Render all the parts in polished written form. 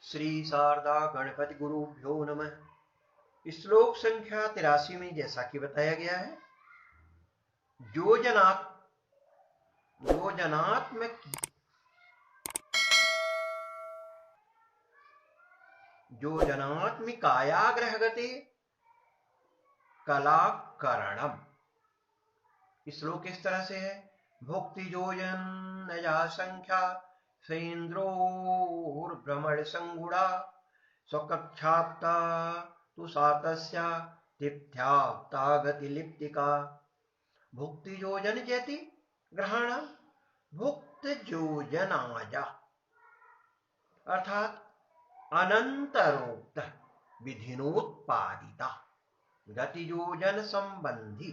श्री शारदा गणपति गुरुभ्यो नमः। श्लोक संख्या 83 में जैसा कि बताया गया है, योजनात्मिकायाग्रहगते कलाकरणम। श्लोक इस तरह से है, भुक्ति योजन नया संख्या सेन्द्रोर्भ्रमण संगुणा स्वकक्षाप्ता तु सातस्या तिथ्याप्ता गतिलिप्तिका। भुक्ति योजन चेति ग्रहण भुक्त योजनाया, अर्थात अनंतरोक्त विधिनोत्पादिता गति योजन संबंधी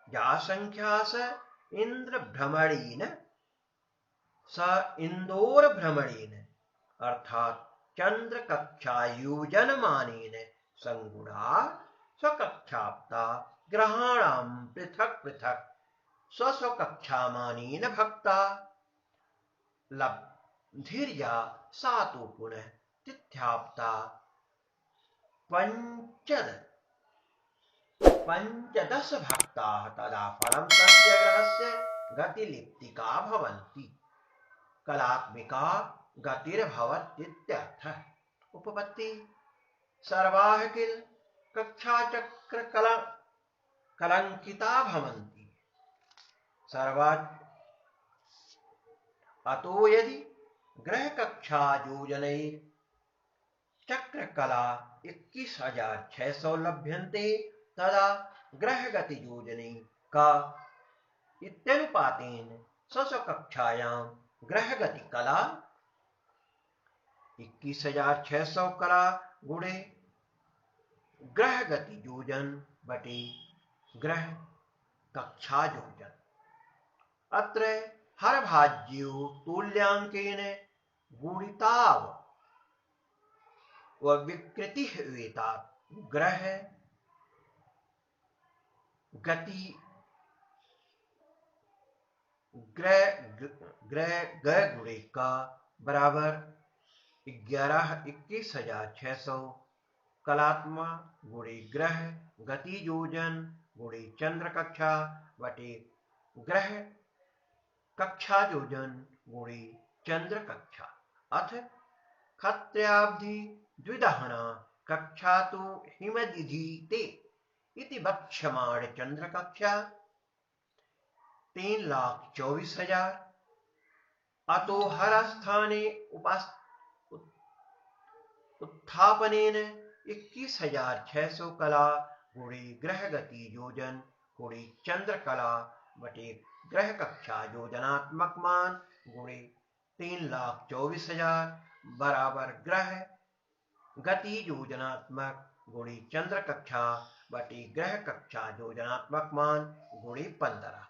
या संख्या स इंद्र भ्रमणेन स इंदोर भ्रमणेन अर्थात चंद्र कक्षा योजन मानेन संगुणा स्वकक्षाप्ता ग्रहाणाम पृथक पृथक स्वस्वकक्षा मानेन भक्ता लब्धिर्या सातो पुनः तिथ्याप्ता पंचदश भक्ता तदा फलं तस्य ग्रहस्य गतिलिप्तिका भवन्ति कलात्मिका गतिर्भवतीत्यर्थः। उपपत्ति सर्वाः किल कक्षा चक्र कलंकिता भवन्ति सर्वा अतो यदि ग्रह कक्षा योजनैः चक्र कला 21,600 लभ्यन्ते तदा ग्रह गति योजने का इत्यनुपातेन स्वस्वकक्षायां ग्रह गति कला 21,600 कला गुणे ग्रह गति योजन बटे ग्रह कक्षा योजन। अत्र हर भाज्यो तुल्यांकेन गुणिताव व विकृति वेतात ग्रह गति ग्रह गुणे का बराबर 21,600 कलात्मा गुणे ग्रह गति योजन गुणे चंद्र कक्षा बटे ग्रह कक्षा योजन गुणे चंद्र कक्षा। अथ क्षत्रियाब्धि द्विदहना कक्षा तो हिमदिधीते इति वक्ष्यमाण चंद्र कक्षा 3,24,000 अतो हर स्थाने उत्थापनेन 21,600 कला गुणे ग्रह गति योजन गुणे चंद्र कला बटे ग्रह कक्षा योजनात्मक मान गुणे 3,24,000 बराबर ग्रह गति योजनात्मक गुणे चंद्र कक्षा बटे ग्रह कक्षा योजनात्मक मान गुणे 15।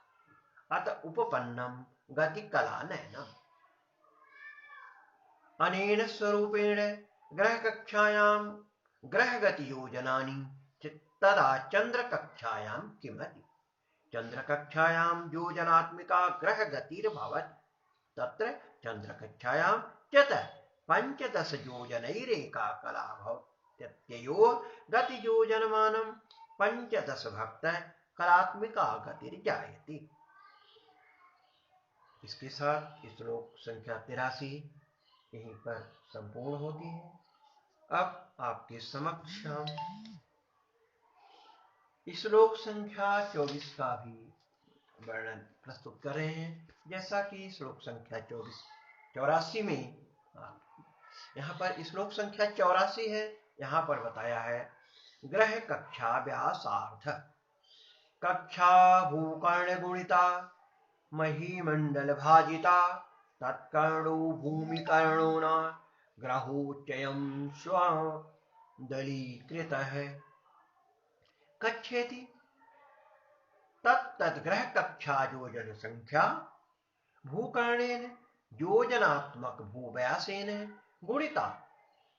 अत उपपन्नम गति कला नयनम। अनेन स्वरूपेण ग्रह कक्षायां ग्रह गति योजनानि तदा चंद्र कक्षायां किमति चंद्र कक्षायां योजनात्मिका ग्रह गतिर्भवति तत्र चंद्र कक्षायां चत 15 योजनैरेका कला भवत्यत्ययो गति योजनमानं 15 भक्त कलात्मिका गतिर्जायते। इसके साथ श्लोक संख्या 83 यहीं पर संपूर्ण होती है। अब आपके समक्ष हम श्लोक संख्या 24 का भी वर्णन प्रस्तुत कर रहे हैं। जैसा कि श्लोक संख्या 84 में यहाँ पर श्लोक संख्या 84 है, यहाँ पर बताया है ग्रह कक्षा व्यासार्थ कक्षा भूकर्ण गुणिता महीमंडल भाजिता तत्कर्णो भूमिकर्णो न ग्रहोच्चयं स्वदलीकृतः कच्छेति तत्तद्ग्रह कक्षा योजन संख्या भूकर्णेन योजनात्मक भूव्यासेन गुणिता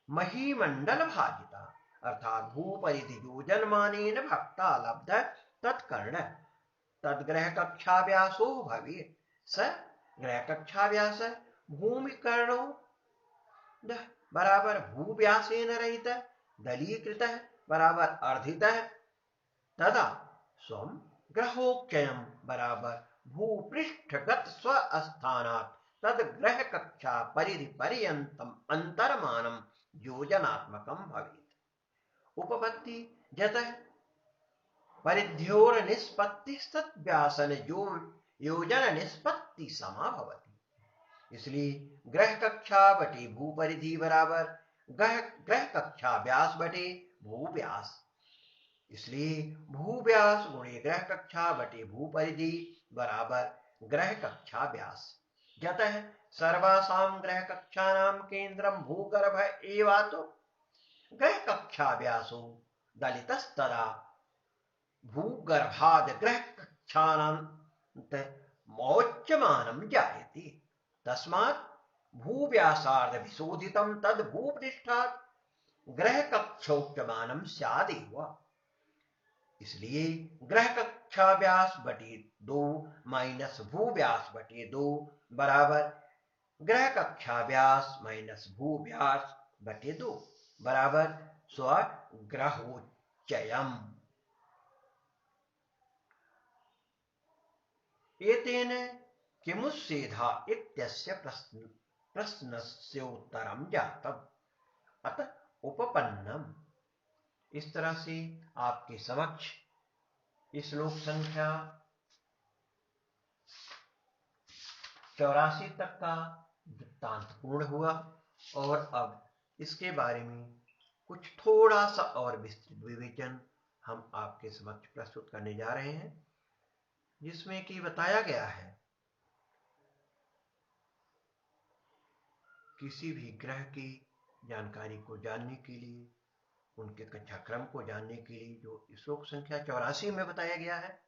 महीमंडल भाजिता अर्थात भूपरिधि योजन मानेन भक्ता लब्ध तत्कर्ण तद्ग्रह कक्षा व्यासो भवेत् स ग्रह कक्षा व्यास भूमिकर्णो बराबर भूव्यासेन रहितः दलीकृतः बराबर अर्धितः तदा स्वं ग्रहोक्षयं बराबर भूपृष्ठगत स्वस्थानात् तद ग्रह कक्षा परिधि पर्यन्तम अंतरमानम योजनात्मकं भवेत्। उपपत्ति जतः परिध्योर निष्पत्ति सत्व्यासन योजन निष्पत्ति समा भवति। इसलिए ग्रह कक्षा बटे भू परिधि बराबर ग्रह कक्षा व्यास बटे भू व्यास। इसलिए भू व्यास गुणे ग्रह कक्षा बटे भू परिधि बराबर ग्रह कक्षा व्यास। जतः सर्वासां ग्रह कक्षानां केंद्रम भूगर्भ एवातो ग्रह कक्षा व्यासो दलितस्तदा भूगर्भाद ग्रह कक्षानांत मौच्यमानं जायते। तस्मात् भूव्यासार्ध विशोधितं तद भूपृष्ठात् ग्रह कक्षोच्यमानं स्यादेव। इसलिए ग्रह कक्षा व्यास बटे 2 माइनस भू व्यास बटे 2 बराबर ग्रह कक्षा व्यास माइनस भू व्यास बटे 2 बराबर स्वग्रहोच्चयम्। एतेन किमुच्छेदा इत्यस्य प्रश्नस्य उत्तरं जातम् अतः उपपन्नम्। इस तरह से आपके समक्ष श्लोक संख्या 84 तक का वृत्तांत पूर्ण हुआ और अब इसके बारे में कुछ थोड़ा सा और विस्तृत विवेचन हम आपके समक्ष प्रस्तुत करने जा रहे हैं, जिसमें कि बताया गया है किसी भी ग्रह की जानकारी को जानने के लिए, उनके कक्षाक्रम को जानने के लिए जो श्लोक संख्या 84 में बताया गया है,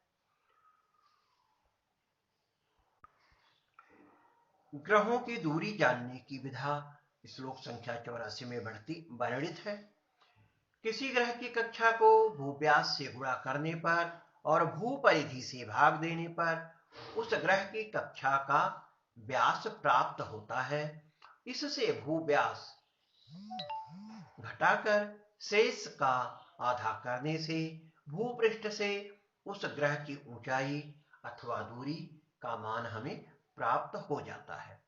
ग्रहों की दूरी जानने की विधा श्लोक संख्या 84 में वर्णित है। किसी ग्रह की कक्षा को भूव्यास से गुणा करने पर और भू परिधि से भाग देने पर उस ग्रह की कक्षा का व्यास प्राप्त होता है। इससे भूव्यास घटाकर शेष का आधा करने से भूपृष्ठ से उस ग्रह की ऊंचाई अथवा दूरी का मान हमें प्राप्त हो जाता है।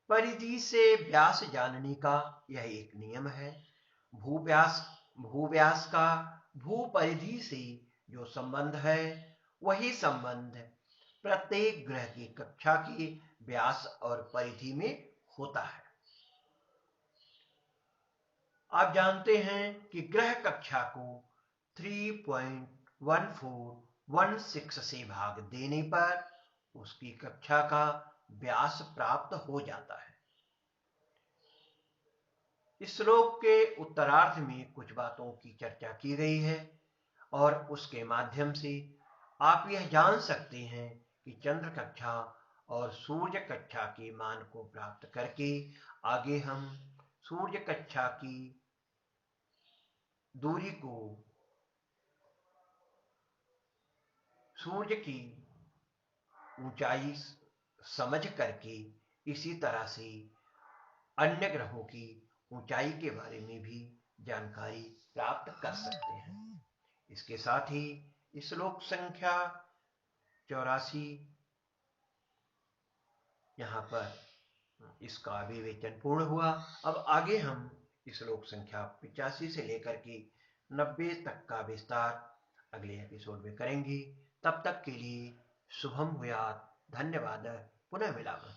परिधि से व्यास जानने का यह एक नियम है। भूव्यास का भू परिधि से जो संबंध है वही संबंध प्रत्येक ग्रह की कक्षा के व्यास और परिधि में होता है। आप जानते हैं कि ग्रह कक्षा को 3.1416 से भाग देने पर उसकी कक्षा का व्यास प्राप्त हो जाता है। इस श्लोक के उत्तरार्ध में कुछ बातों की चर्चा की गई है और उसके माध्यम से आप यह जान सकते हैं कि चंद्र कक्षा और सूर्य कक्षा के मान को प्राप्त करके आगे हम सूर्य कक्षा की दूरी को सूर्य की ऊंचाई समझ करके इसी तरह से अन्य ग्रहों की ऊंचाई के बारे में भी जानकारी प्राप्त कर सकते हैं। इसके साथ ही श्लोक संख्या 84 यहाँ पर इसका विवेचन पूर्ण हुआ। अब आगे हम श्लोक संख्या 85 से लेकर के 90 तक का विस्तार अगले एपिसोड में करेंगे। तब तक के लिए शुभम भूयात्। धन्यवाद। पुनः मिलामः।